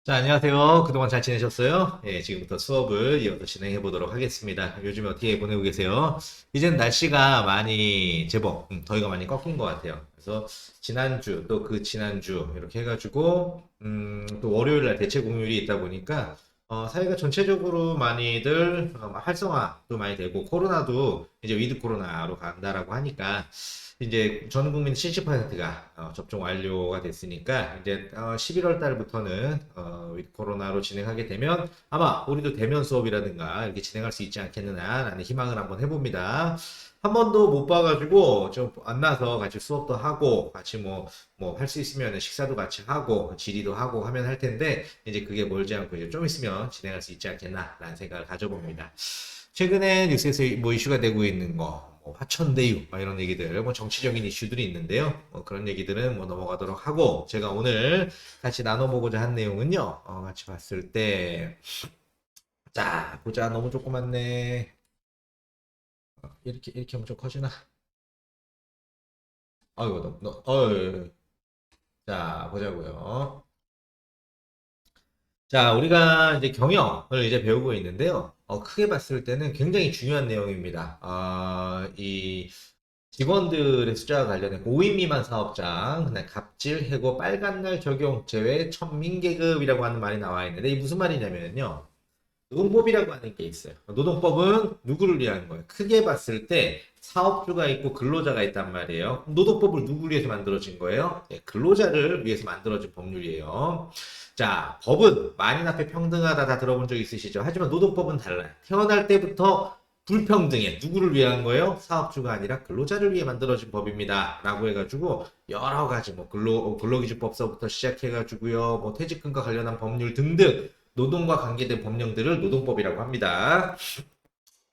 자, 안녕하세요. 그동안 잘 지내셨어요? 예, 지금부터 수업을 이어서 진행해 보도록 하겠습니다. 요즘에 어떻게 보내고 계세요? 이제는 날씨가 많이, 제법, 더위가 많이 꺾인 것 같아요. 그래서 지난주, 또 그 지난주, 이렇게 해가지고, 또 월요일 날 대체 공휴일이 있다 보니까, 사회가 전체적으로 많이들 활성화도 많이 되고, 코로나도 이제 위드 코로나로 간다라고 하니까, 이제 전 국민 70%가 접종 완료가 됐으니까 이제 11월 달부터는 위드 코로나로 진행하게 되면 아마 우리도 대면 수업이라든가 이렇게 진행할 수 있지 않겠느냐라는 희망을 한번 해봅니다. 한 번도 못 봐가지고 좀 만나서 같이 수업도 하고 같이 뭐 할 수 있으면 식사도 같이 하고 질의도 하고 하면 할 텐데 이제 그게 멀지 않고 이제 좀 있으면 진행할 수 있지 않겠나라는 생각을 가져봅니다. 최근에 뉴스에서 뭐 이슈가 되고 있는 거, 뭐 화천대유, 막 이런 얘기들, 뭐 정치적인 이슈들이 있는데요. 그런 얘기들은 뭐 넘어가도록 하고, 제가 오늘 같이 나눠보고자 한 내용은요, 같이 봤을 때, 자, 보자, 너무 조그맣네. 이렇게 하면 좀 커지나? 아이고, 자, 보자고요. 자, 우리가 이제 경영을 이제 배우고 있는데요. 크게 봤을 때는 굉장히 중요한 내용입니다. 이 직원들의 숫자와 관련해 5인 미만 사업장, 그다음 갑질, 해고, 빨간날 적용, 제외, 천민계급이라고 하는 말이 나와 있는데 이게 무슨 말이냐면요. 노동법이라고 하는 게 있어요. 노동법은 누구를 위한 거예요? 크게 봤을 때 사업주가 있고 근로자가 있단 말이에요. 노동법을 누구를 위해서 만들어진 거예요? 예, 근로자를 위해서 만들어진 법률이에요. 자, 법은 만인 앞에 평등하다 다 들어본 적 있으시죠? 하지만 노동법은 달라요. 태어날 때부터 불평등해. 누구를 위한 거예요? 사업주가 아니라 근로자를 위해 만들어진 법입니다. 라고 해가지고 여러 가지 뭐 근로기준법서부터 시작해가지고요. 뭐 퇴직금과 관련한 법률 등등 노동과 관계된 법령들을 노동법이라고 합니다.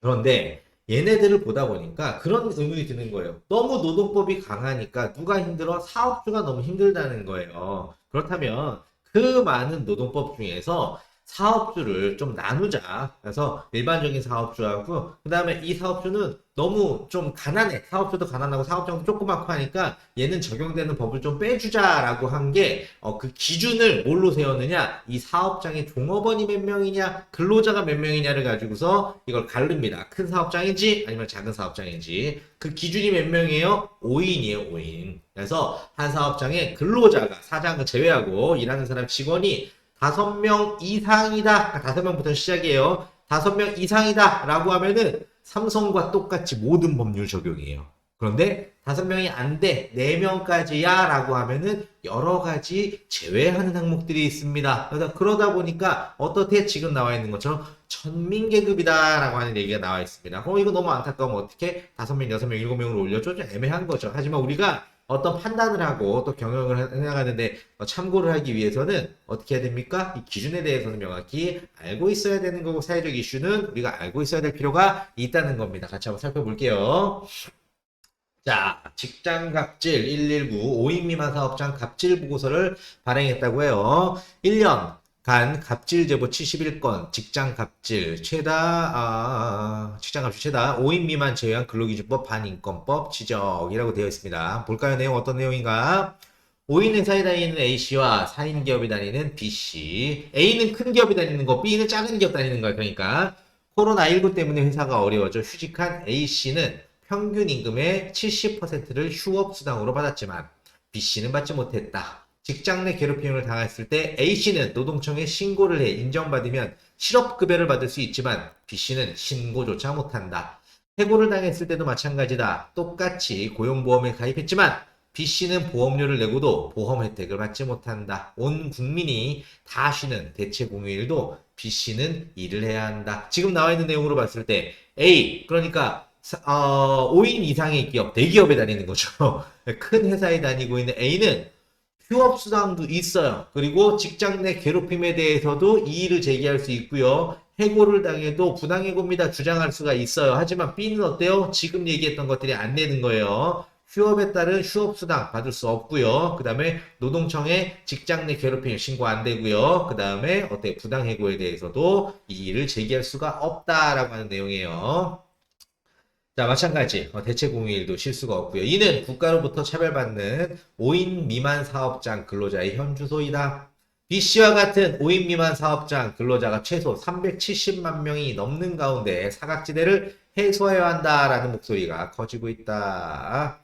그런데 얘네들을 보다 보니까 그런 의문이 드는 거예요. 너무 노동법이 강하니까 누가 힘들어? 사업주가 너무 힘들다는 거예요. 그렇다면 그 많은 노동법 중에서 사업주를 좀 나누자. 그래서 일반적인 사업주하고 그 다음에 이 사업주는 너무 좀 가난해. 사업주도 가난하고 사업장도 조그맣고 하니까 얘는 적용되는 법을 좀 빼주자라고 한 게 그 기준을 뭘로 세웠느냐? 이 사업장의 종업원이 몇 명이냐, 근로자가 몇 명이냐를 가지고서 이걸 가릅니다. 큰 사업장인지 아니면 작은 사업장인지. 그 기준이 몇 명이에요? 5인이에요, 5인. 그래서 한 사업장에 근로자가 사장을 제외하고 일하는 사람 직원이 5명 이상이다. 5명부터 시작이에요. 5명 이상이다. 라고 하면은 삼성과 똑같이 모든 법률 적용이에요. 그런데 5명이 안 돼, 4명까지야 라고 하면은 여러 가지 제외하는 항목들이 있습니다. 그러다 보니까 어떻게 지금 나와 있는 것처럼 천민계급이다 라고 하는 얘기가 나와 있습니다. 이거 너무 안타까우면 어떻게 5명, 6명, 7명으로 올려줘? 좀 애매한 거죠. 하지만 우리가 어떤 판단을 하고 또 경영을 해나가는데 참고를 하기 위해서는 어떻게 해야 됩니까? 이 기준에 대해서는 명확히 알고 있어야 되는 거고 사회적 이슈는 우리가 알고 있어야 될 필요가 있다는 겁니다. 같이 한번 살펴볼게요. 자, 직장 갑질 119 5인 미만 사업장 갑질 보고서를 발행했다고 해요. 1년간 갑질 제보 71건, 직장 갑질 최다 5인 미만 제외한 근로기준법 반인권법 지적이라고 되어 있습니다. 볼까요? 내용 어떤 내용인가? 5인 회사에 다니는 A씨와 4인 기업에 다니는 B씨. A는 큰 기업에 다니는 거, B는 작은 기업 다니는 거야. 그러니까 코로나19 때문에 회사가 어려워져 휴직한 A씨는 평균 임금의 70%를 휴업수당으로 받았지만 B씨는 받지 못했다. 직장 내 괴롭힘을 당했을 때 A씨는 노동청에 신고를 해 인정받으면 실업급여를 받을 수 있지만 B씨는 신고조차 못한다. 해고를 당했을 때도 마찬가지다. 똑같이 고용보험에 가입했지만 B씨는 보험료를 내고도 보험 혜택을 받지 못한다. 온 국민이 다 쉬는 대체 공휴일도 B씨는 일을 해야 한다. 지금 나와 있는 내용으로 봤을 때 A, 그러니까 5인 이상의 기업, 대기업에 다니는 거죠. 큰 회사에 다니고 있는 A는 휴업수당도 있어요. 그리고 직장 내 괴롭힘에 대해서도 이의를 제기할 수 있고요. 해고를 당해도 부당해고입니다. 주장할 수가 있어요. 하지만 B는 어때요? 지금 얘기했던 것들이 안 되는 거예요. 휴업에 따른 휴업수당 받을 수 없고요. 그 다음에 노동청에 직장 내 괴롭힘 신고 안 되고요. 그 다음에 어때 부당해고에 대해서도 이의를 제기할 수가 없다라고 하는 내용이에요. 자, 마찬가지. 대체 공휴일도 실수가 없고요. 이는 국가로부터 차별받는 5인 미만 사업장 근로자의 현주소이다. B씨와 같은 5인 미만 사업장 근로자가 최소 370만 명이 넘는 가운데 사각지대를 해소해야 한다라는 목소리가 커지고 있다.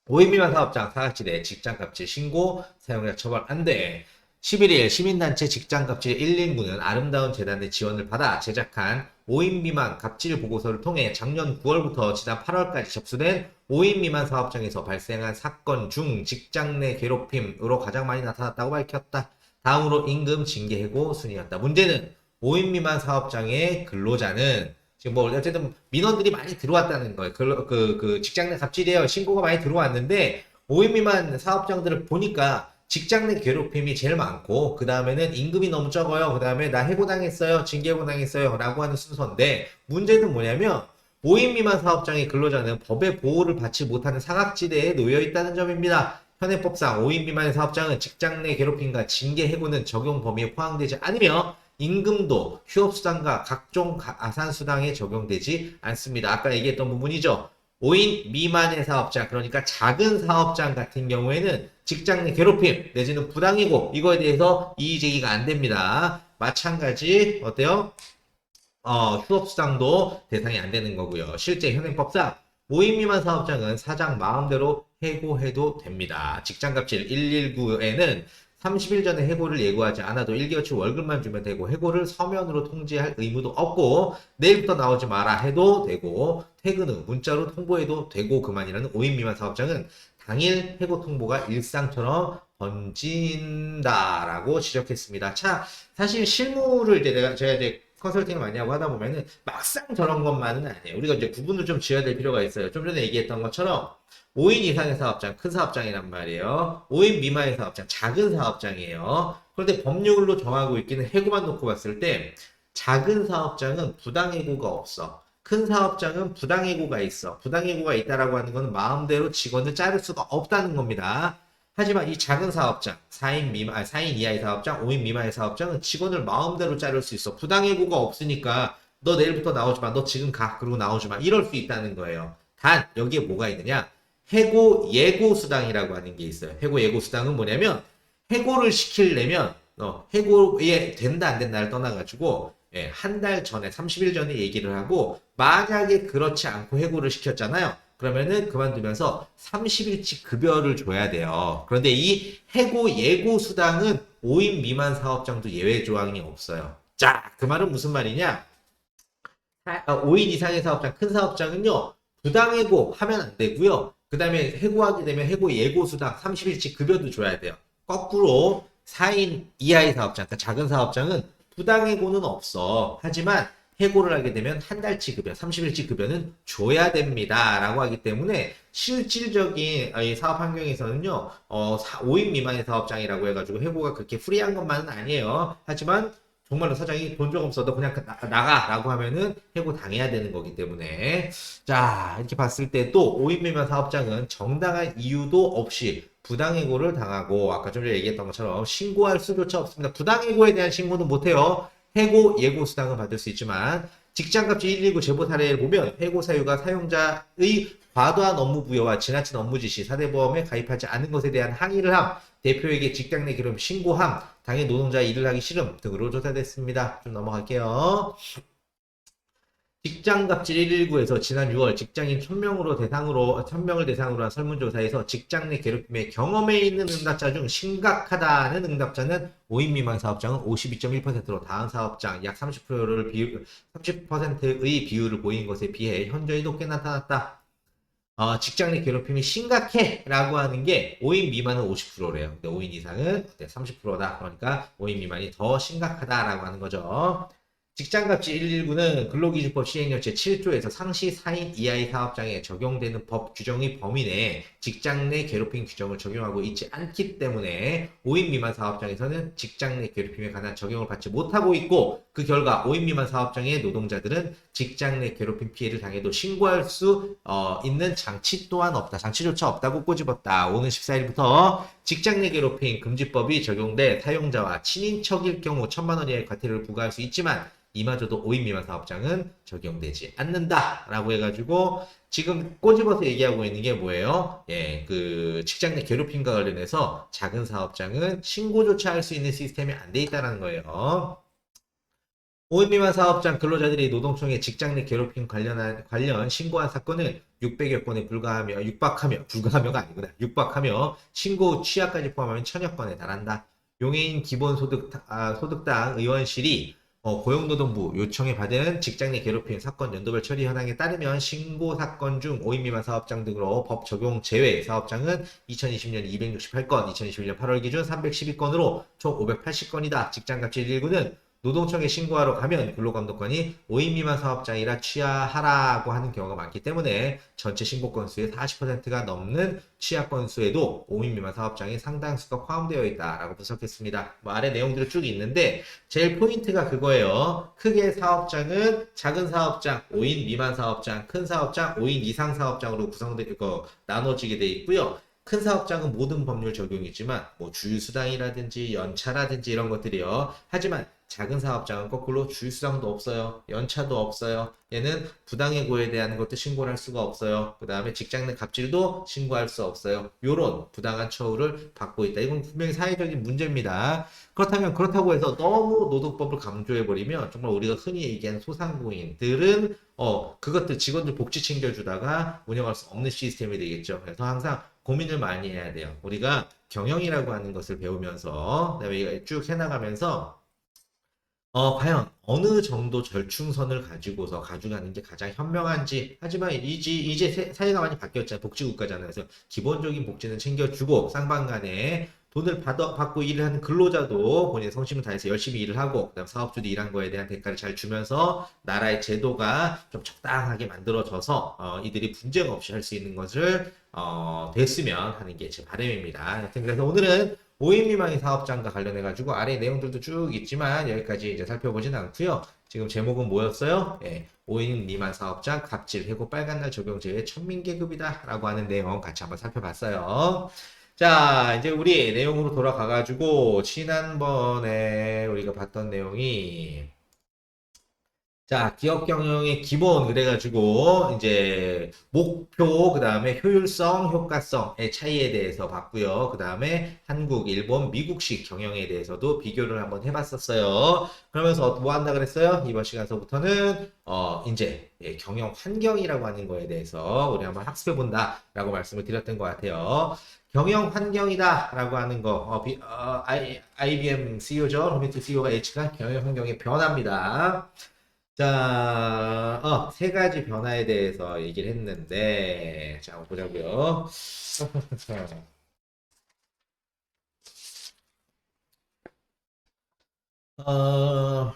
5인 미만 사업장 사각지대 직장갑질 신고 사용자 처벌 안 돼. 11일 시민단체 직장갑질 119는 아름다운 재단의 지원을 받아 제작한 5인 미만 갑질 보고서를 통해 작년 9월부터 지난 8월까지 접수된 5인 미만 사업장에서 발생한 사건 중 직장 내 괴롭힘으로 가장 많이 나타났다고 밝혔다. 다음으로 임금 징계 해고 순이었다. 문제는 5인 미만 사업장의 근로자는 지금 뭐 어쨌든 민원들이 많이 들어왔다는 거예요. 그 직장 내 갑질이에요. 신고가 많이 들어왔는데 5인 미만 사업장들을 보니까 직장 내 괴롭힘이 제일 많고 그 다음에는 임금이 너무 적어요. 그 다음에 나 해고당했어요. 징계해고당했어요. 라고 하는 순서인데 문제는 뭐냐면 5인 미만 사업장의 근로자는 법의 보호를 받지 못하는 사각지대에 놓여 있다는 점입니다. 현행법상 5인 미만의 사업장은 직장 내 괴롭힘과 징계 해고는 적용 범위에 포함되지 않으며 임금도 휴업수당과 각종 가산수당에 적용되지 않습니다. 아까 얘기했던 부분이죠. 5인 미만의 사업장, 그러니까 작은 사업장 같은 경우에는 직장 내 괴롭힘 내지는 부당해고 이거에 대해서 이의제기가 안 됩니다. 마찬가지 어때요? 휴업수당도 대상이 안 되는 거고요. 실제 현행법상 5인 미만 사업장은 사장 마음대로 해고해도 됩니다. 직장갑질 119에는 30일 전에 해고를 예고하지 않아도 1개월치 월급만 주면 되고 해고를 서면으로 통지할 의무도 없고 내일부터 나오지 마라 해도 되고 퇴근 후 문자로 통보해도 되고 그만이라는 5인 미만 사업장은 당일 해고 통보가 일상처럼 번진다라고 지적했습니다. 자, 사실 실무를 이제 제가 이제 컨설팅을 많이 하고 하다 보면은 막상 저런 것만은 아니에요. 우리가 이제 구분을 좀 지어야 될 필요가 있어요. 좀 전에 얘기했던 것처럼 5인 이상의 사업장, 큰 사업장이란 말이에요. 5인 미만의 사업장, 작은 사업장이에요. 그런데 법률로 정하고 있기는 해고만 놓고 봤을 때 작은 사업장은 부당해고가 없어. 큰 사업장은 부당해고가 있어. 부당해고가 있다라고 하는 건 마음대로 직원을 자를 수가 없다는 겁니다. 하지만 이 작은 사업장, 4인 미만, 4인 이하의 사업장, 5인 미만의 사업장은 직원을 마음대로 자를 수 있어. 부당해고가 없으니까 너 내일부터 나오지 마. 너 지금 가. 그리고 나오지 마. 이럴 수 있다는 거예요. 단 여기에 뭐가 있느냐? 해고 예고 수당이라고 하는 게 있어요. 해고 예고 수당은 뭐냐면 해고를 시키려면 해고에 된다 안 된다를 떠나가지고 한 달 전에 30일 전에 얘기를 하고 만약에 그렇지 않고 해고를 시켰잖아요. 그러면은 그만두면서 30일치 급여를 줘야 돼요. 그런데 이 해고 예고 수당은 5인 미만 사업장도 예외 조항이 없어요. 자, 그 말은 무슨 말이냐? 5인 이상의 사업장, 큰 사업장은요, 부당해고 하면 안 되고요. 그 다음에 해고하게 되면 해고 예고 수당 30일치 급여도 줘야 돼요. 거꾸로 4인 이하의 사업장, 그러니까 작은 사업장은 부당해고는 없어. 하지만 해고를 하게 되면 한 달치 급여, 30일치 급여는 줘야 됩니다. 라고 하기 때문에 실질적인 사업 환경에서는요, 5인 미만의 사업장이라고 해가지고 해고가 그렇게 프리한 것만은 아니에요. 하지만 정말로 사장이 돈 조금 써도 그냥 나가라고 하면은 해고 당해야 되는 거기 때문에 자 이렇게 봤을 때 또 5인 미만 사업장은 정당한 이유도 없이 부당해고를 당하고 아까 좀 전에 얘기했던 것처럼 신고할 수조차 없습니다. 부당해고에 대한 신고는 못해요. 해고 예고 수당은 받을 수 있지만 직장갑질 119 제보 사례를 보면 해고 사유가 사용자의 과도한 업무 부여와 지나친 업무 지시, 사대보험에 가입하지 않은 것에 대한 항의를 함, 대표에게 직장 내 기록 신고함, 당해 노동자 일을 하기 싫음 등으로 조사됐습니다. 좀 넘어갈게요. 직장갑질 119에서 지난 6월 직장인 1000명을 대상으로 한 설문조사에서 직장 내 괴롭힘의 경험에 있는 응답자 중 심각하다는 응답자는 5인 미만 사업장은 52.1%로 다음 사업장 약 30%의 비율을 보인 것에 비해 현저히 높게 나타났다. 직장 내 괴롭힘이 심각해 라고 하는 게 5인 미만은 50%래요. 근데 5인 이상은 30%다. 그러니까 5인 미만이 더 심각하다라고 하는 거죠. 직장갑질 119는 근로기준법 시행령 제7조에서 상시 4인 이하의 사업장에 적용되는 법 규정의 범위 내에 직장 내 괴롭힘 규정을 적용하고 있지 않기 때문에 5인 미만 사업장에서는 직장 내 괴롭힘에 관한 적용을 받지 못하고 있고 그 결과 5인 미만 사업장의 노동자들은 직장 내 괴롭힘 피해를 당해도 신고할 수 있는 장치 또한 없다. 장치조차 없다고 꼬집었다. 오는 14일부터 직장 내 괴롭힘 금지법이 적용돼 사용자와 친인척일 경우 1000만 원 이하의 과태료를 부과할 수 있지만 이마저도 5인 미만 사업장은 적용되지 않는다라고 해가지고 지금 꼬집어서 얘기하고 있는 게 뭐예요? 예, 그 직장 내 괴롭힘과 관련해서 작은 사업장은 신고조차 할 수 있는 시스템이 안 돼 있다는 거예요. 5인 미만 사업장 근로자들이 노동청에 직장 내 괴롭힘 관련 신고한 사건은 600여 건에 불과하며가 아니구나. 육박하며 신고 후 취하까지 포함하면 1000여 건에 달한다. 용해인 기본소득당 의원실이 고용노동부 요청에 받은 직장 내 괴롭힘 사건 연도별 처리 현황에 따르면 신고 사건 중 5인 미만 사업장 등으로 법 적용 제외 사업장은 2020년 268건, 2021년 8월 기준 312건으로 총 580건이다. 직장갑질 1구는 노동청에 신고하러 가면 근로감독관이 5인 미만 사업장이라 취하하라고 하는 경우가 많기 때문에 전체 신고 건수의 40%가 넘는 취하 건수에도 5인 미만 사업장이 상당수가 포함되어 있다라고 분석했습니다. 뭐 아래 내용들이 쭉 있는데 제일 포인트가 그거예요. 크게 사업장은 작은 사업장, 5인 미만 사업장, 큰 사업장, 5인 이상 사업장으로 나눠지게 돼 있고요. 큰 사업장은 모든 법률 적용이지만 뭐 주휴수당이라든지 연차라든지 이런 것들이요. 하지만 작은 사업장은 거꾸로 주휴수당도 없어요. 연차도 없어요. 얘는 부당해고에 대한 것도 신고를 할 수가 없어요. 그 다음에 직장 내 갑질도 신고할 수 없어요. 요런 부당한 처우를 받고 있다. 이건 분명히 사회적인 문제입니다. 그렇다고 해서 너무 노동법을 강조해버리면 정말 우리가 흔히 얘기하는 소상공인들은 그것들 직원들 복지 챙겨주다가 운영할 수 없는 시스템이 되겠죠. 그래서 항상 고민을 많이 해야 돼요. 우리가 경영이라고 하는 것을 배우면서 그다음에 쭉 해나가면서 과연 어느 정도 절충선을 가지고서 가져가는 게 가장 현명한지. 하지만 이제 사회가 많이 바뀌었잖아요. 복지국가잖아요. 그래서 기본적인 복지는 챙겨주고 쌍방간에 돈을 받고 일을 하는 근로자도 본인의 성심을 다해서 열심히 일을 하고 그다음 사업주도 일한 거에 대한 대가를 잘 주면서 나라의 제도가 좀 적당하게 만들어져서 이들이 분쟁 없이 할 수 있는 것을 됐으면 하는 게 제 바람입니다. 하여튼 그래서 오늘은 5인 미만의 사업장과 관련해가지고 아래 내용들도 쭉 있지만 여기까지 이제 살펴보진 않고요. 지금 제목은 뭐였어요? 5인 미만 사업장 갑질 해고 빨간날 적용 제외 천민계급이다 라고 하는 내용 같이 한번 살펴봤어요. 자, 이제 우리 내용으로 돌아가가지고 지난번에 우리가 봤던 내용이 자, 기업 경영의 기본 그래가지고 이제 목표, 그 다음에 효율성, 효과성의 차이에 대해서 봤고요. 그 다음에 한국, 일본, 미국식 경영에 대해서도 비교를 한번 해봤었어요. 그러면서 뭐 한다 그랬어요? 이번 시간서부터는 이제 경영 환경이라고 하는 거에 대해서 우리 한번 학습해 본다라고 말씀을 드렸던 것 같아요. 경영 환경이다라고 하는 거, IBM CEO죠. 로비트 CEO가 예측한 경영 환경의 변화입니다. 자, 세 가지 변화에 대해서 얘기를 했는데, 자, 한번 보자고요. 어,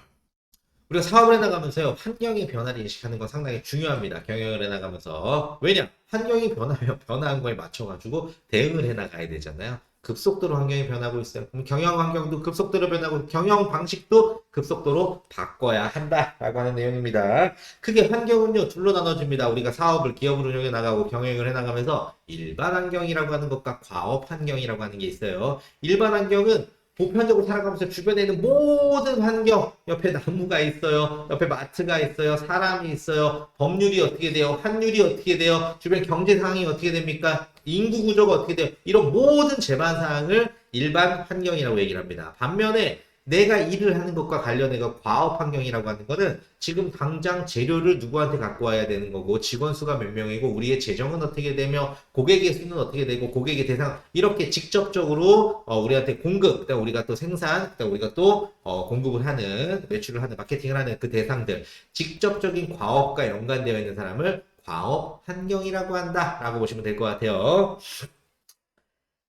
우리가 사업을 해나가면서요, 환경의 변화를 인식하는 건 상당히 중요합니다. 경영을 해나가면서. 왜냐? 환경이 변하면 변화한 거에 맞춰가지고 대응을 해나가야 되잖아요. 급속도로 환경이 변하고 있어요. 그럼 경영 환경도 급속도로 변하고 경영 방식도 급속도로 바꿔야 한다라고 하는 내용입니다. 크게 환경은요, 둘로 나눠집니다. 우리가 사업을, 기업을 운영해 나가고 경영을 해 나가면서 일반 환경이라고 하는 것과 과업 환경이라고 하는 게 있어요. 일반 환경은 보편적으로 살아가면서 주변에 있는 모든 환경, 옆에 나무가 있어요, 옆에 마트가 있어요, 사람이 있어요, 법률이 어떻게 돼요, 환율이 어떻게 돼요, 주변 경제 상황이 어떻게 됩니까, 인구 구조가 어떻게 돼요, 이런 모든 재반 사항을 일반 환경이라고 얘기를 합니다. 반면에 내가 일을 하는 것과 관련해서 과업 환경이라고 하는 거는 지금 당장 재료를 누구한테 갖고 와야 되는 거고, 직원 수가 몇 명이고, 우리의 재정은 어떻게 되며, 고객의 수는 어떻게 되고, 고객의 대상, 이렇게 직접적으로 우리한테 공급, 그다음 우리가 또 생산, 그다음 우리가 또 공급을 하는, 매출을 하는, 마케팅을 하는 그 대상들, 직접적인 과업과 연관되어 있는 사람을 과업 환경이라고 한다라고 보시면 될 것 같아요.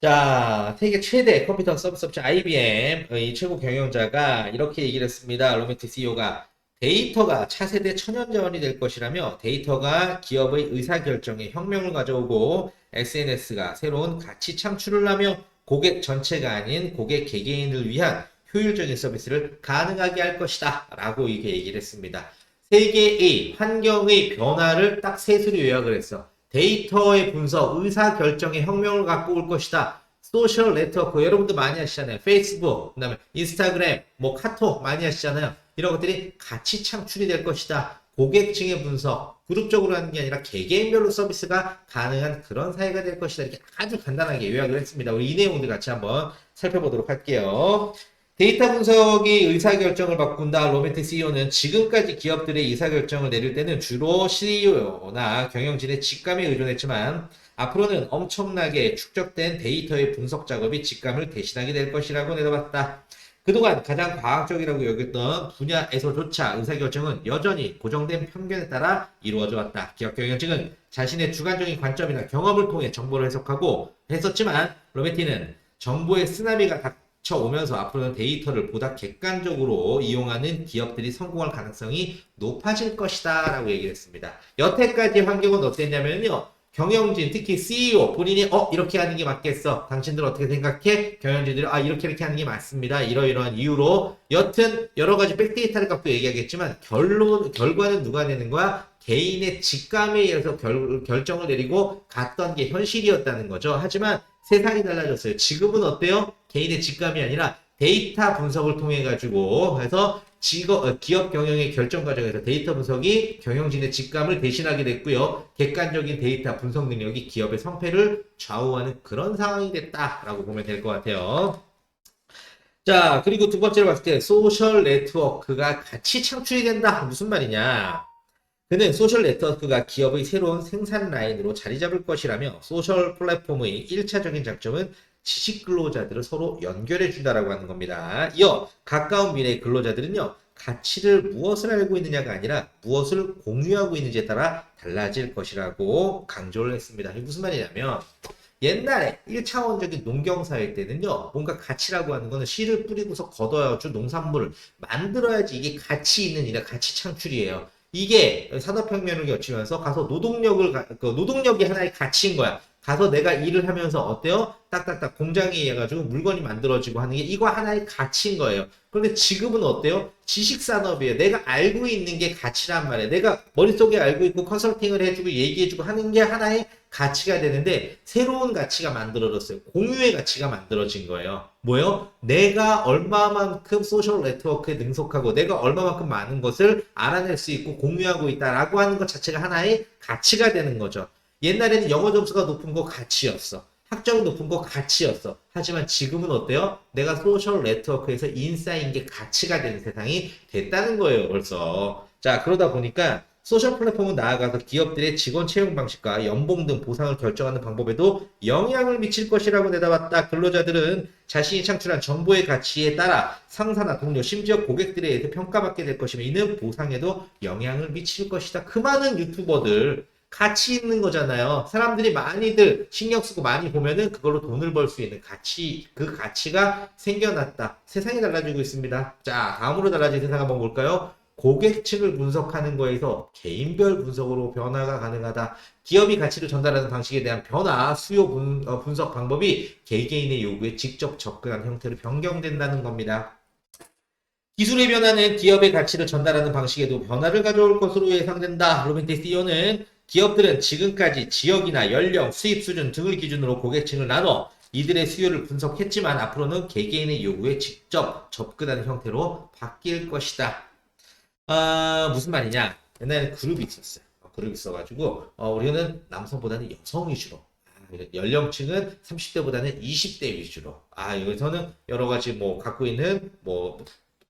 자, 세계 최대 컴퓨터 서비스 업체 IBM의 최고 경영자가 이렇게 얘기를 했습니다. 로메트 CEO가 데이터가 차세대 천연자원이 될 것이라며, 데이터가 기업의 의사결정에 혁명을 가져오고 SNS가 새로운 가치 창출을 하며 고객 전체가 아닌 고객 개개인을 위한 효율적인 서비스를 가능하게 할 것이다 라고 이렇게 얘기를 했습니다. 세계의 환경의 변화를 딱 셋으로 요약을 했어. 데이터의 분석, 의사결정의 혁명을 갖고 올 것이다. 소셜 네트워크, 여러분들 많이 하시잖아요. 페이스북, 그 다음에 인스타그램, 뭐 카톡 많이 하시잖아요. 이런 것들이 같이 창출이 될 것이다. 고객층의 분석, 그룹적으로 하는 게 아니라 개개인별로 서비스가 가능한 그런 사회가 될 것이다. 이렇게 아주 간단하게 요약을 했습니다. 우리 이 내용들 같이 한번 살펴보도록 할게요. 데이터 분석이 의사결정을 바꾼다. 로멘트 CEO는 지금까지 기업들의 의사결정을 내릴 때는 주로 CEO나 경영진의 직감에 의존했지만 앞으로는 엄청나게 축적된 데이터의 분석 작업이 직감을 대신하게 될 것이라고 내다봤다. 그동안 가장 과학적이라고 여겼던 분야에서조차 의사결정은 여전히 고정된 편견에 따라 이루어져 왔다. 기업 경영진은 자신의 주관적인 관점이나 경험을 통해 정보를 해석하고 했었지만 로멘티는 정보의 쓰나미가 닥쳐오면서 앞으로는 데이터를 보다 객관적으로 이용하는 기업들이 성공할 가능성이 높아질 것이다 라고 얘기를 했습니다. 여태까지 환경은 어땠냐면요. 경영진, 특히 CEO 본인이 이렇게 하는 게 맞겠어. 당신들 어떻게 생각해? 경영진들이 이렇게 하는 게 맞습니다. 이러이러한 이유로 여튼 여러 가지 백데이터를 갖고 얘기하겠지만 결과는 누가 내는 거야? 개인의 직감에 의해서 결정을 내리고 갔던 게 현실이었다는 거죠. 하지만 세상이 달라졌어요. 지금은 어때요? 개인의 직감이 아니라 데이터 분석을 통해 가지고 해서 기업 경영의 결정 과정에서 데이터 분석이 경영진의 직감을 대신하게 됐고요. 객관적인 데이터 분석 능력이 기업의 성패를 좌우하는 그런 상황이 됐다라고 보면 될 것 같아요. 자, 그리고 두 번째로 봤을 때 소셜 네트워크가 같이 창출이 된다. 무슨 말이냐? 그는 소셜 네트워크가 기업의 새로운 생산 라인으로 자리 잡을 것이라며 소셜 플랫폼의 1차적인 장점은 지식 근로자들을 서로 연결해 준다라고 하는 겁니다. 이어 가까운 미래의 근로자들은요. 가치를 무엇을 알고 있느냐가 아니라 무엇을 공유하고 있는지에 따라 달라질 것이라고 강조를 했습니다. 이게 무슨 말이냐면 옛날에 1차원적인 농경사회 때는요. 뭔가 가치라고 하는 거는 씨를 뿌리고서 걷어야지 농산물을 만들어야지 이게 가치 있는 일이라 가치 창출이에요. 이게 산업혁명을 거치면서 가서 노동력이 하나의 가치인 거야. 가서 내가 일을 하면서 어때요? 딱딱딱 공장에 해가지고 물건이 만들어지고 하는 게 이거 하나의 가치인 거예요. 그런데 지금은 어때요? 지식산업이에요. 내가 알고 있는 게 가치란 말이에요. 내가 머릿속에 알고 있고 컨설팅을 해주고 얘기해주고 하는 게 하나의 가치가 되는데 새로운 가치가 만들어졌어요. 공유의 가치가 만들어진 거예요. 뭐요? 내가 얼마만큼 소셜 네트워크에 능숙하고 내가 얼마만큼 많은 것을 알아낼 수 있고 공유하고 있다라고 하는 것 자체가 하나의 가치가 되는 거죠. 옛날에는 영어 점수가 높은 거 가치였어. 학점이 높은 거 가치였어. 하지만 지금은 어때요? 내가 소셜 네트워크에서 인싸인 게 가치가 되는 세상이 됐다는 거예요, 벌써. 자, 그러다 보니까 소셜 플랫폼은 나아가서 기업들의 직원 채용 방식과 연봉 등 보상을 결정하는 방법에도 영향을 미칠 것이라고 내다봤다. 근로자들은 자신이 창출한 정보의 가치에 따라 상사나 동료, 심지어 고객들에 의해 평가받게 될 것이며 이는 보상에도 영향을 미칠 것이다. 그 많은 유튜버들 가치 있는 거잖아요. 사람들이 많이들 신경 쓰고 많이 보면은 그걸로 돈을 벌 수 있는 가치, 그 가치가 생겨났다. 세상이 달라지고 있습니다. 자, 다음으로 달라진 세상 한번 볼까요? 고객층을 분석하는 거에서 개인별 분석으로 변화가 가능하다. 기업이 가치를 전달하는 방식에 대한 변화, 수요 분석 방법이 개개인의 요구에 직접 접근한 형태로 변경된다는 겁니다. 기술의 변화는 기업의 가치를 전달하는 방식에도 변화를 가져올 것으로 예상된다. 로멘티 CEO는 기업들은 지금까지 지역이나 연령, 수입 수준 등을 기준으로 고객층을 나눠 이들의 수요를 분석했지만 앞으로는 개개인의 요구에 직접 접근하는 형태로 바뀔 것이다. 무슨 말이냐? 옛날에 그룹이 있었어요. 그룹이 있어가지고 우리는 남성보다는 여성 위주로 연령층은 30대보다는 20대 위주로 여기서는 여러 가지 뭐 갖고 있는 뭐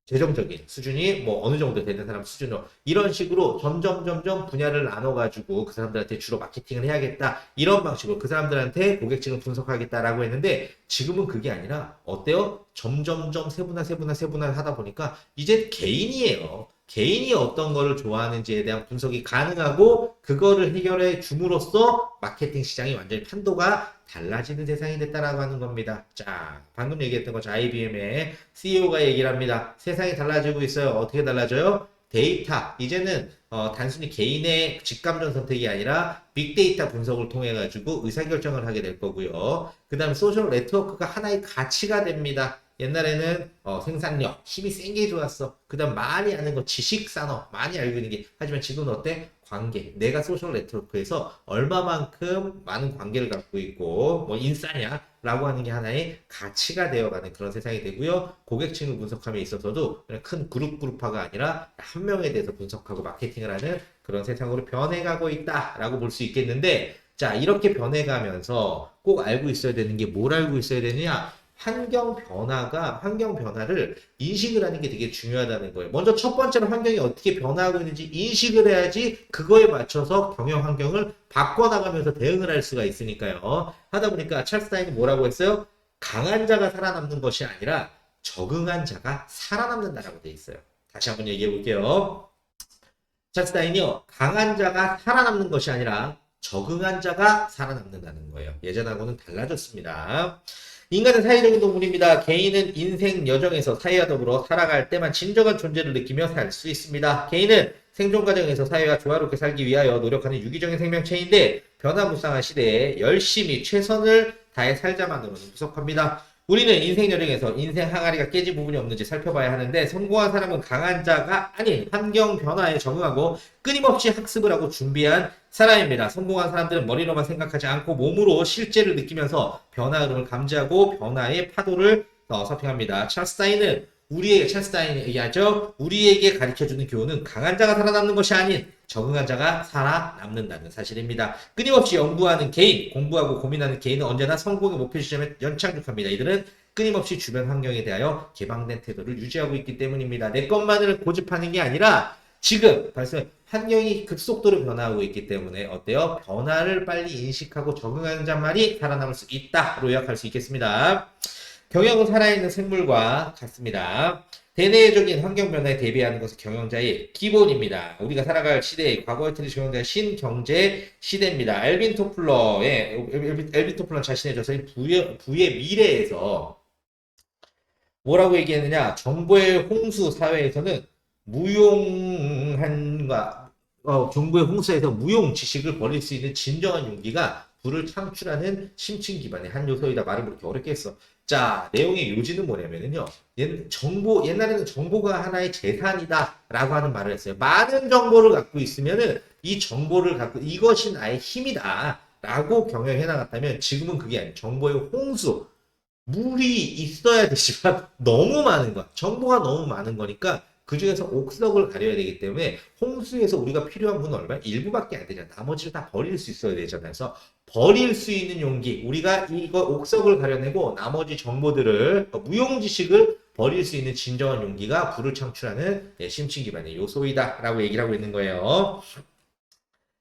재정적인 수준이 뭐 어느 정도 되는 사람 수준으로 이런 식으로 점점 분야를 나눠가지고 그 사람들한테 주로 마케팅을 해야겠다 이런 방식으로 그 사람들한테 고객층을 분석하겠다라고 했는데 지금은 그게 아니라 어때요? 점점 세분화 하다 보니까 이제 개인이에요. 개인이 어떤 거를 좋아하는지에 대한 분석이 가능하고 그거를 해결해 줌으로써 마케팅 시장이 완전히 판도가 달라지는 세상이 됐다라고 하는 겁니다. 자, 방금 얘기했던 거죠. IBM의 CEO가 얘기를 합니다. 세상이 달라지고 있어요. 어떻게 달라져요? 데이터. 이제는 단순히 개인의 직감정 선택이 아니라 빅데이터 분석을 통해 가지고 의사결정을 하게 될 거고요. 그 다음에 소셜 네트워크가 하나의 가치가 됩니다. 옛날에는 생산력, 힘이 센 게 좋았어. 그 다음 많이 아는 거, 지식산업, 많이 알고 있는 게. 하지만 지금은 어때? 관계, 내가 소셜 네트워크에서 얼마만큼 많은 관계를 갖고 있고 뭐 인싸냐라고 하는 게 하나의 가치가 되어가는 그런 세상이 되고요. 고객층을 분석함에 있어서도 그냥 큰 그룹화가 아니라 한 명에 대해서 분석하고 마케팅을 하는 그런 세상으로 변해가고 있다라고 볼 수 있겠는데, 자, 이렇게 변해가면서 꼭 알고 있어야 되는 게 뭘 알고 있어야 되느냐? 환경 변화를 인식을 하는 게 되게 중요하다는 거예요. 먼저 첫 번째로 환경이 어떻게 변화하고 있는지 인식을 해야지 그거에 맞춰서 경영 환경을 바꿔나가면서 대응을 할 수가 있으니까요. 하다 보니까 찰스 다인이 뭐라고 했어요? 강한 자가 살아남는 것이 아니라 적응한 자가 살아남는다라고 돼 있어요. 다시 한번 얘기해 볼게요. 찰스 다인이요. 강한 자가 살아남는 것이 아니라 적응한 자가 살아남는다는 거예요. 예전하고는 달라졌습니다. 인간은 사회적인 동물입니다. 개인은 인생 여정에서 사회와 더불어 살아갈 때만 진정한 존재를 느끼며 살 수 있습니다. 개인은 생존 과정에서 사회와 조화롭게 살기 위하여 노력하는 유기적인 생명체인데 변화무쌍한 시대에 열심히 최선을 다해 살자만으로는 부족합니다. 우리는 인생 여정에서 인생 항아리가 깨진 부분이 없는지 살펴봐야 하는데 성공한 사람은 강한 자가 아닌 환경 변화에 적응하고 끊임없이 학습을 하고 준비한 사람입니다. 성공한 사람들은 머리로만 생각하지 않고 몸으로 실제를 느끼면서 변화 흐름을 감지하고 변화의 파도를 서핑합니다. 찰스 다인이 얘기하죠. 우리에게 가르쳐주는 교훈은 강한 자가 살아남는 것이 아닌 적응한 자가 살아남는다는 사실입니다. 끊임없이 연구하는 개인, 공부하고 고민하는 개인은 언제나 성공의 목표 지점에 연착륙합니다. 이들은 끊임없이 주변 환경에 대하여 개방된 태도를 유지하고 있기 때문입니다. 내 것만을 고집하는 게 아니라 지금 발생 환경이 급속도로 변화하고 있기 때문에 어때요? 변화를 빨리 인식하고 적응하는 자만이 살아남을 수 있다로 요약할 수 있겠습니다. 경영은 살아있는 생물과 같습니다. 대내적인 환경 변화에 대비하는 것은 경영자의 기본입니다. 우리가 살아갈 시대의 과거에 틀린 경영자의 신경제 시대입니다. 엘빈 토플러는 자신의 저서인 부의 미래에서 뭐라고 얘기했느냐? 정보의 홍수 사회에서는 정보의 홍수에서 무용 지식을 버릴 수 있는 진정한 용기가 부를 창출하는 심층 기반의 한 요소이다. 말을 그렇게 어렵게 했어. 자, 내용의 요지는 뭐냐면요. 옛날에는 정보가 하나의 재산이다라고 하는 말을 했어요. 많은 정보를 갖고 있으면은 이 정보를 갖고 이것이 나의 힘이다라고 경영해 나갔다면 지금은 그게 아니에요. 정보의 홍수. 물이 있어야 되지만 너무 많은 거야. 정보가 너무 많은 거니까 그 중에서 옥석을 가려야 되기 때문에 홍수에서 우리가 필요한 분은 얼마? 일부밖에 안 되잖아. 나머지를 다 버릴 수 있어야 되잖아요. 그래서 버릴 수 있는 용기, 우리가 이거 옥석을 가려내고 나머지 정보들을 무용 지식을 버릴 수 있는 진정한 용기가 부를 창출하는 심층 기반의 요소이다라고 얘기를 하고 있는 거예요.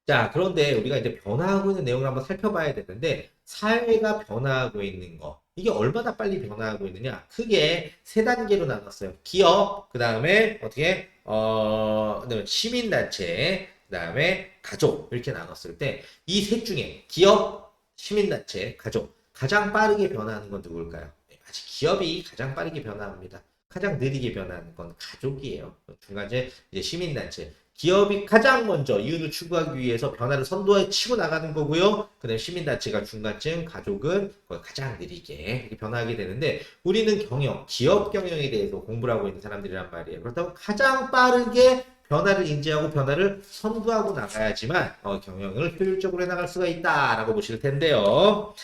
자, 그런데 우리가 이제 변화하고 있는 내용을 한번 살펴봐야 되는데, 사회가 변화하고 있는 거. 이게 얼마나 빨리 변화하고 있느냐? 크게 세 단계로 나눴어요. 기업, 그 다음에 그다음에 시민단체, 그 다음에 가족. 이렇게 나눴을 때, 이 셋 중에 기업, 시민단체, 가족. 가장 빠르게 변화하는 건 누굴까요? 아직 기업이 가장 빠르게 변화합니다. 가장 느리게 변화하는 건 가족이에요. 중간에 이제 시민단체. 기업이 가장 먼저 이윤을 추구하기 위해서 변화를 선도해 치고 나가는 거고요. 그 다음에 시민단체가 중간쯤, 가족은 가장 느리게 이렇게 변화하게 되는데, 우리는 기업 경영에 대해서 공부를 하고 있는 사람들이란 말이에요. 그렇다고 가장 빠르게 변화를 인지하고 변화를 선도하고 나가야지만 경영을 효율적으로 해나갈 수가 있다라고 보실 텐데요.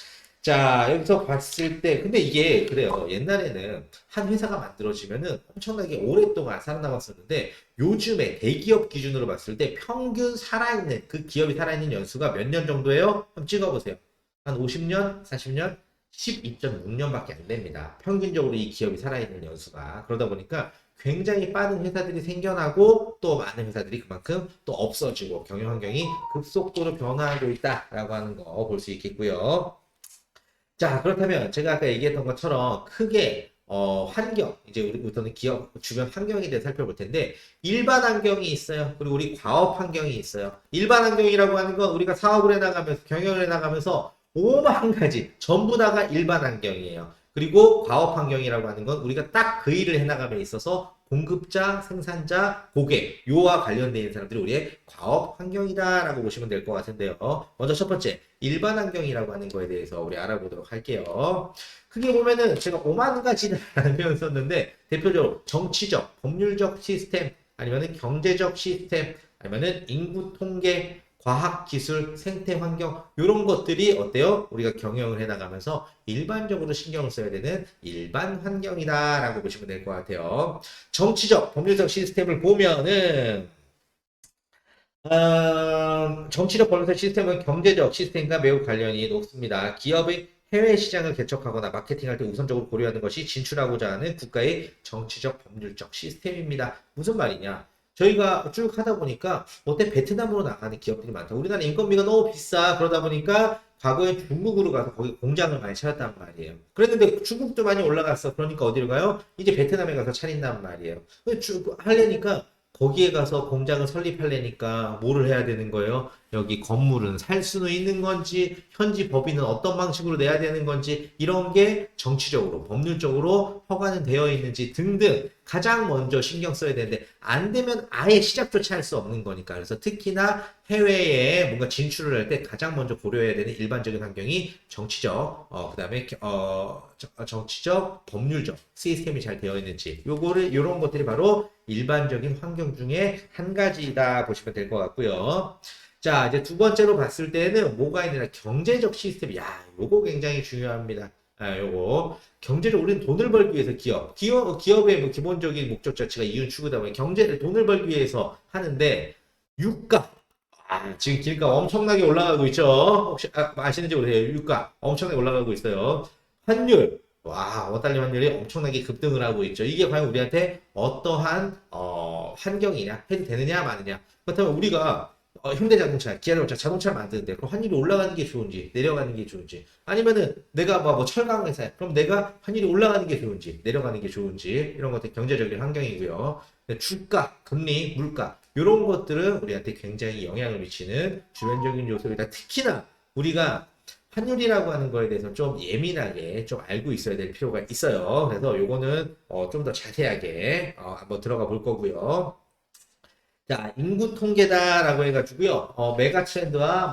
자, 여기서 봤을 때, 근데 이게 그래요. 옛날에는 한 회사가 만들어지면은 엄청나게 오랫동안 살아남았었는데, 요즘에 대기업 기준으로 봤을 때 평균 살아있는, 그 기업이 살아있는 연수가 몇 년 정도예요? 한번 찍어보세요. 한 50년, 40년, 12.6년밖에 안 됩니다. 평균적으로 이 기업이 살아있는 연수가. 그러다 보니까 굉장히 빠른 회사들이 생겨나고 또 많은 회사들이 그만큼 또 없어지고 경영 환경이 급속도로 변화하고 있다라고 하는 거 볼 수 있겠고요. 자, 그렇다면 제가 아까 얘기했던 것처럼 크게 환경, 이제 우리부터는 기업 주변 환경에 대해 살펴볼 텐데, 일반 환경이 있어요. 그리고 우리 과업 환경이 있어요. 일반 환경이라고 하는 건 우리가 사업을 해나가면서, 경영을 해나가면서 오만 가지 전부 다가 일반 환경이에요. 그리고 과업 환경이라고 하는 건 우리가 딱 그 일을 해나감에 있어서 공급자, 생산자, 고객, 요와 관련되어 있는 사람들이 우리의 과업 환경이다라고 보시면 될 것 같은데요. 먼저 첫 번째, 일반 환경이라고 하는 거에 대해서 우리 알아보도록 할게요. 크게 보면은 제가 오만 가지라는 표현을 썼는데, 대표적으로 정치적, 법률적 시스템, 아니면은 경제적 시스템, 아니면은 인구 통계, 과학 기술, 생태 환경 이런 것들이 어때요? 우리가 경영을 해 나가면서 일반적으로 신경을 써야 되는 일반 환경이다라고 보시면 될 것 같아요. 정치적, 법률적 시스템을 보면은 정치적 법률적 시스템은 경제적 시스템과 매우 관련이 높습니다. 기업의 해외 시장을 개척하거나 마케팅할 때 우선적으로 고려하는 것이 진출하고자 하는 국가의 정치적 법률적 시스템입니다. 무슨 말이냐? 저희가 쭉 하다 보니까 어때 베트남으로 나가는 기업들이 많다. 우리나라 인건비가 너무 비싸. 그러다 보니까 과거에 중국으로 가서 거기 공장을 많이 차렸단 말이에요. 그랬는데 중국도 많이 올라갔어. 그러니까 어디로 가요? 이제 베트남에 가서 차린단 말이에요. 하려니까 거기에 가서 공장을 설립하려니까 뭐를 해야 되는 거예요? 여기 건물은 살 수는 있는 건지, 현지 법인은 어떤 방식으로 내야 되는 건지, 이런 게 정치적으로, 법률적으로 허가는 되어 있는지 등등 가장 먼저 신경 써야 되는데, 안 되면 아예 시작조차 할 수 없는 거니까. 그래서 특히나 해외에 뭔가 진출을 할 때 가장 먼저 고려해야 되는 일반적인 환경이 정치적, 그 다음에, 정치적, 법률적 시스템이 잘 되어 있는지, 요런 것들이 바로 일반적인 환경 중에 한 가지다 보시면 될 것 같고요. 자, 이제 두 번째로 봤을 때는 뭐가 있느냐? 경제적 시스템. 야, 요거 굉장히 중요합니다. 요거. 경제적, 우리는 돈을 벌기 위해서 기업의 뭐 기본적인 목적 자체가 이윤 추구다 보니 돈을 벌기 위해서 하는데, 유가. 지금 길가 엄청나게 올라가고 있죠? 혹시 아시는지 모르세요? 유가 엄청나게 올라가고 있어요. 환율. 와, 원달러 환율이 엄청나게 급등을 하고 있죠. 이게 과연 우리한테 어떠한 환경이냐, 해도 되느냐, 마느냐. 그렇다면 우리가 현대자동차, 기아자동차, 자동차를 만드는데 그럼 환율이 올라가는 게 좋은지, 내려가는 게 좋은지, 아니면은 내가 뭐 철강 회사야. 그럼 내가 환율이 올라가는 게 좋은지, 내려가는 게 좋은지, 이런 것들 경제적인 환경이고요. 주가, 금리, 물가 이런 것들은 우리한테 굉장히 영향을 미치는 주변적인 요소이다. 특히나 우리가 환율이라고 하는 거에 대해서 좀 예민하게 좀 알고 있어야 될 필요가 있어요. 그래서 요거는 좀 더 자세하게 한번 들어가 볼 거고요. 자, 인구 통계다라고 해가지고요. 메가 트렌드와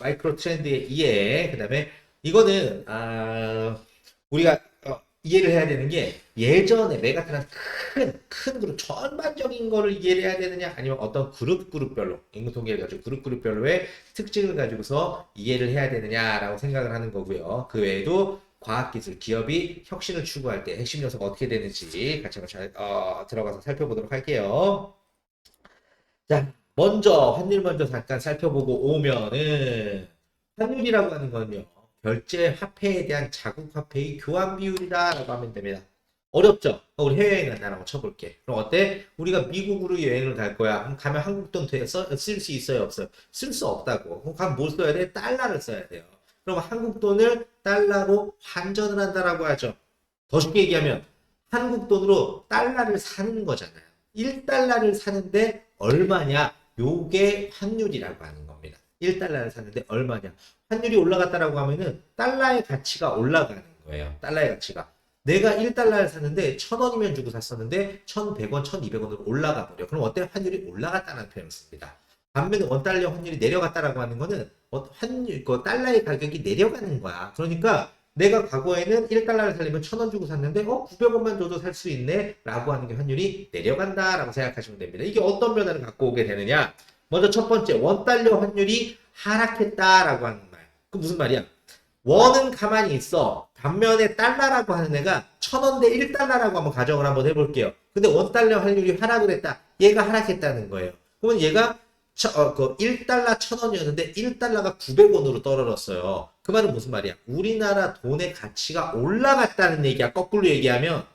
마이크로 트렌드의 이해. 그다음에 이거는 우리가 이해를 해야 되는 게 예전에 메가트렌드 큰 그룹 전반적인 거를 이해를 해야 되느냐 아니면 어떤 그룹별로 인구 통계를 가지고 그룹별로의 특징을 가지고서 이해를 해야 되느냐라고 생각을 하는 거고요. 그 외에도 과학기술 기업이 혁신을 추구할 때 핵심 요소가 어떻게 되는지 같이 한번 잘 들어가서 살펴보도록 할게요. 자, 먼저 환율 먼저 잠깐 살펴보고 오면은 환율이라고 하는 건요. 결제 화폐에 대한 자국 화폐의 교환 비율이다라고 하면 됩니다. 어렵죠? 우리 해외여행 간다라고 쳐볼게. 그럼 어때? 우리가 미국으로 여행을 갈 거야. 그럼 가면 한국 돈 쓸 수 있어요? 없어요? 쓸 수 없다고. 그럼 가면 뭘 써야 돼? 달러를 써야 돼요. 그럼 한국 돈을 달러로 환전을 한다라고 하죠. 더 쉽게 얘기하면 한국 돈으로 달러를 사는 거잖아요. 1달러를 사는데 얼마냐? 요게 환율이라고 하는 겁니다. 1달러를 사는데 얼마냐? 환율이 올라갔다라고 하면은 달러의 가치가 올라가는 거예요. 달러의 가치가. 내가 1달러를 샀는데 1,000원이면 주고 샀었는데 1,100원, 1,200원으로 올라가 버려. 그럼 어때? 환율이 올라갔다는 표현을 씁니다. 반면에 원달러 환율이 내려갔다라고 하는 거는 그 달러의 가격이 내려가는 거야. 그러니까 내가 과거에는 1달러를 살려면 1,000원 주고 샀는데 900원만 줘도 살 수 있네 라고 하는 게 환율이 내려간다라고 생각하시면 됩니다. 이게 어떤 변화를 갖고 오게 되느냐? 먼저 첫 번째 원달러 환율이 하락했다라고 하는 말. 그 무슨 말이야? 원은 가만히 있어. 반면에 달러라고 하는 애가 1,000원 대 1달러라고 한번 가정을 한번 해볼게요. 근데 원달러 환율이 하락을 했다. 얘가 하락했다는 거예요. 그러면 얘가 1달러 1,000원이었는데 1달러가 900원으로 떨어졌어요. 그 말은 무슨 말이야? 우리나라 돈의 가치가 올라갔다는 얘기야. 거꾸로 얘기하면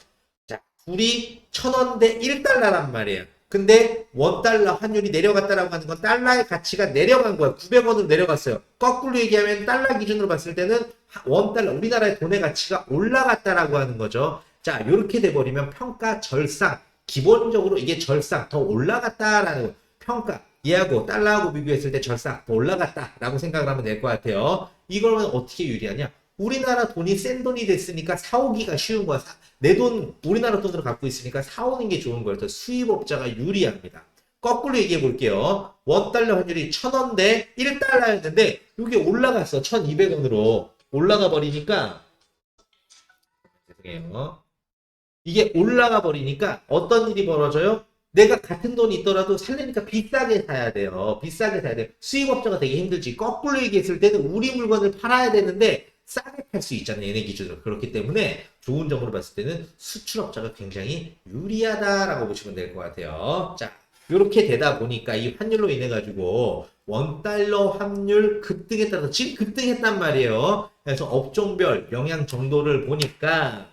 자, 둘이 1,000원 대 1달러란 말이에요. 근데 원달러 환율이 내려갔다라고 하는 건 달러의 가치가 내려간 거야. 900원으로 내려갔어요. 거꾸로 얘기하면 달러 기준으로 봤을 때는 원달러 우리나라의 돈의 가치가 올라갔다라고 하는 거죠. 자, 이렇게 돼버리면 평가 절상 기본적으로 이게 절상 더 올라갔다라는 거. 평가 얘하고 달러하고 비교했을 때 절상 더 올라갔다라고 생각을 하면 될 것 같아요. 이거는 어떻게 유리하냐? 우리나라 돈이 센 돈이 됐으니까 사오기가 쉬운 거야. 내 돈 우리나라 돈으로 갖고 있으니까 사오는 게 좋은 거예요. 수입업자가 유리합니다. 거꾸로 얘기해 볼게요. 원달러 환율이 1,000원 대 1달러였는데 이게 올라갔어. 1,200원으로 올라가 버리니까 죄송해요. 이게 올라가 버리니까 어떤 일이 벌어져요? 내가 같은 돈이 있더라도 살려니까 비싸게 사야 돼요. 비싸게 사야 돼요. 수입업자가 되게 힘들지. 거꾸로 얘기했을 때는 우리 물건을 팔아야 되는데 싸게 팔 수 있잖아요. 얘네 기준으로. 그렇기 때문에 좋은 점으로 봤을 때는 수출업자가 굉장히 유리하다라고 보시면 될 것 같아요. 자, 이렇게 되다 보니까 이 환율로 인해 가지고 원달러 환율 급등에 따라서 지금 급등했단 말이에요. 그래서 업종별 영향 정도를 보니까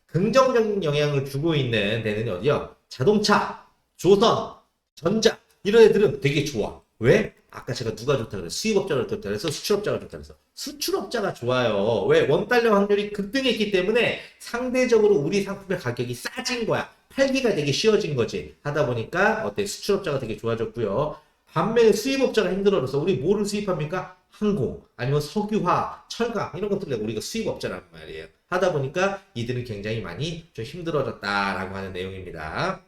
긍정적인 영향을 주고 있는 데는 어디요? 자동차, 조선, 전자 이런 애들은 되게 좋아. 왜? 아까 제가 누가 좋다 그랬어? 수입업자가 좋다 그래서 수출업자가 좋다 그래서 수출업자가 좋아요. 왜? 원달러 확률이 급등했기 때문에 상대적으로 우리 상품의 가격이 싸진 거야. 팔기가 되게 쉬워진 거지. 하다 보니까 어때? 수출업자가 되게 좋아졌고요. 반면에 수입업자가 힘들어서 우리 뭐를 수입합니까? 항공, 아니면 석유화, 철강 이런 것들을 우리가 수입업자란 말이에요. 하다 보니까 이들은 굉장히 많이 좀 힘들어졌다라고 하는 내용입니다.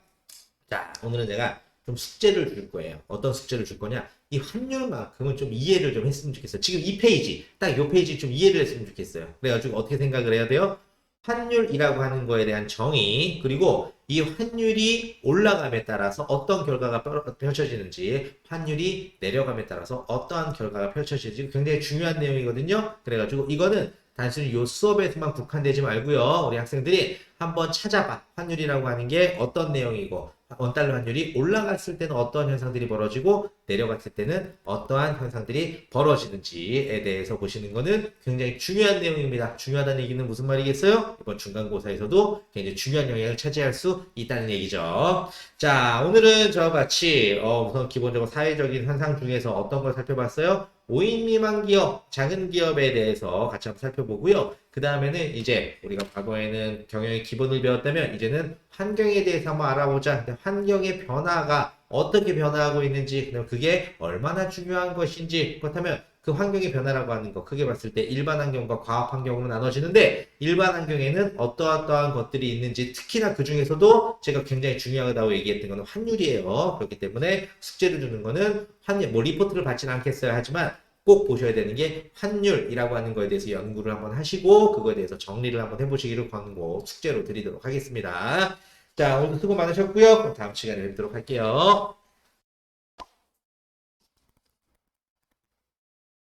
자, 오늘은 제가 좀 숙제를 줄 거예요. 어떤 숙제를 줄 거냐? 이 환율만큼은 좀 이해를 좀 했으면 좋겠어요. 지금 이 페이지, 딱 이 페이지 좀 이해를 했으면 좋겠어요. 그래가지고 어떻게 생각을 해야 돼요? 환율이라고 하는 거에 대한 정의, 그리고 이 환율이 올라감에 따라서 어떤 결과가 펼쳐지는지, 환율이 내려감에 따라서 어떠한 결과가 펼쳐지는지 굉장히 중요한 내용이거든요. 그래가지고 이거는 단순히 요 수업에서만 국한되지 말고요. 우리 학생들이 한번 찾아봐. 환율이라고 하는 게 어떤 내용이고, 원달러 환율이 올라갔을 때는 어떠한 현상들이 벌어지고 내려갔을 때는 어떠한 현상들이 벌어지는지에 대해서 보시는 것은 굉장히 중요한 내용입니다. 중요하다는 얘기는 무슨 말이겠어요? 이번 중간고사에서도 굉장히 중요한 영향을 차지할 수 있다는 얘기죠. 자, 오늘은 저와 같이 우선 기본적으로 사회적인 현상 중에서 어떤 걸 살펴봤어요? 5인 미만 기업, 작은 기업에 대해서 같이 한번 살펴보고요. 그 다음에는 이제 우리가 과거에는 경영의 기본을 배웠다면 이제는 환경에 대해서 한번 알아보자. 근데 환경의 변화가 어떻게 변화하고 있는지, 그게 얼마나 중요한 것인지, 그렇다면 그 환경의 변화라고 하는 거 크게 봤을 때 일반 환경과 과학 환경으로 나눠지는데 일반 환경에는 어떠어떠한 것들이 있는지, 특히나 그 중에서도 제가 굉장히 중요하다고 얘기했던 거는 환율이에요. 그렇기 때문에 숙제를 주는 거는 환율, 뭐 리포트를 받지는 않겠어요. 하지만 꼭 보셔야 되는 게 환율이라고 하는 거에 대해서 연구를 한번 하시고 그거에 대해서 정리를 한번 해보시기를 권고 숙제로 드리도록 하겠습니다. 자, 오늘도 수고 많으셨고요. 그럼 다음 시간에 뵙도록 할게요.